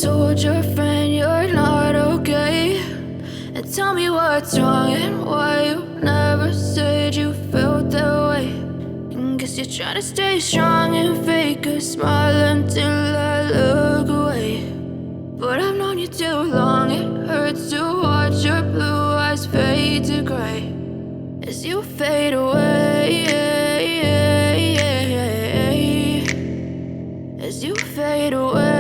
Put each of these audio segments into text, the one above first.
told your friend you're not okay, and tell me what's wrong and why you never said you felt that way. And guess you're trying to stay strong and fake a smile until I look away. But I've known you too long, it hurts to watch your blue eyes fade to gray as you fade away, as you fade away.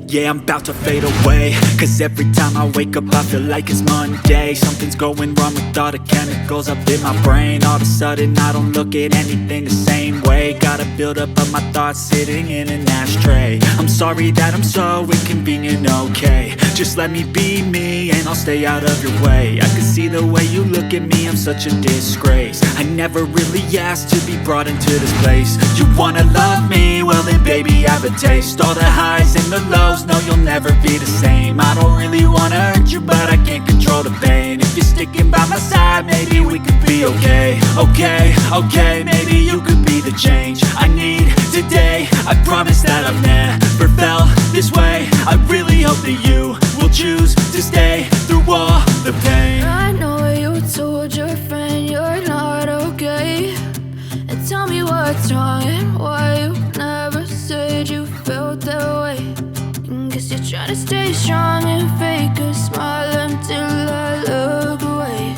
Yeah, I'm about to fade away, cause every time I wake up I feel like it's Monday. Something's going wrong with all the chemicals up in my brain. All of a sudden I don't look at anything the same way. Gotta build up of my thoughts sitting in an ashtray. I'm sorry that I'm so inconvenient, okay. Just let me be me and I'll stay out of your way. I can see the way you look at me, I'm such a disgrace. I never really asked to be brought into this place. You wanna love me? Well then baby have a taste. All the highs and the lows, no you'll never be the same. I don't really wanna hurt you but I can't control the pain. If you're sticking by my side maybe we could be okay. Okay, maybe you could be the change I need today. I promise that I've never felt this way. I really hope that you will choose to stay through all the pain. I know you told your friend you're not okay, and tell me what's wrong and why you never said you felt that way. And guess you're trying to stay strong and fake a smile until I look away.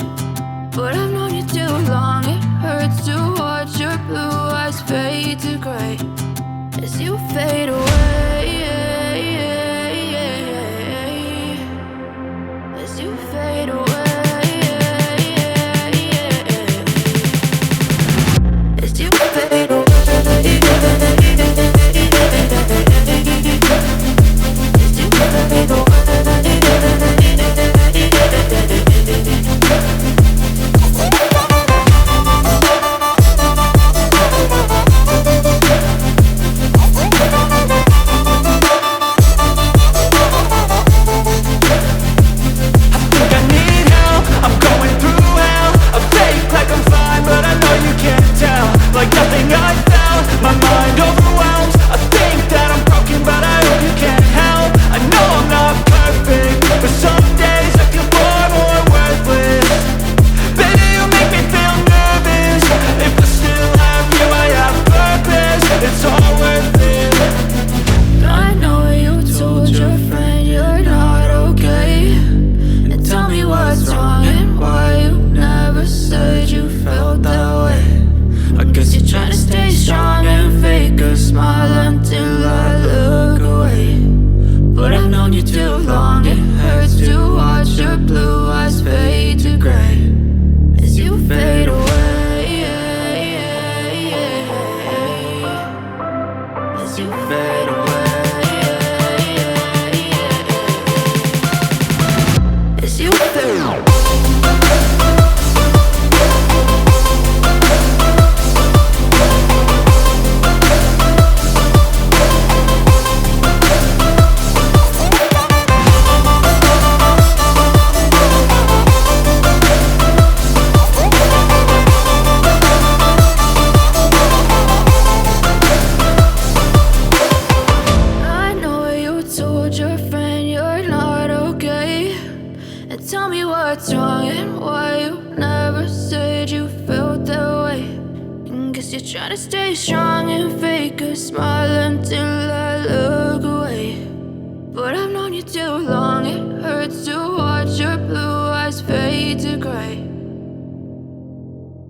But I've known you too long, it hurts to watch your blue eyes fade to gray as you fade away, as you fade away, as you fade away. Like nothing I felt, my mind overwhelmed. I think that I'm broken but I hope you can't help. I know I'm not perfect, but some days I feel far more worthless. Baby, you make me feel nervous. If I still have you, I have purpose. It's all worth it. I know you told your friend you're not okay, and tell me what's wrong and why you never said you felt that way. I guess you're trying to stay strong and fake a smile until I look away. But I've known you too long, it hurts to watch your blue eyes fade to gray as you fade away, as you fade away, as you fade away. Tell me what's wrong and why you never said you felt that way. And guess you're trying to stay strong and fake a smile until I look away. But I've known you too long, it hurts to watch your blue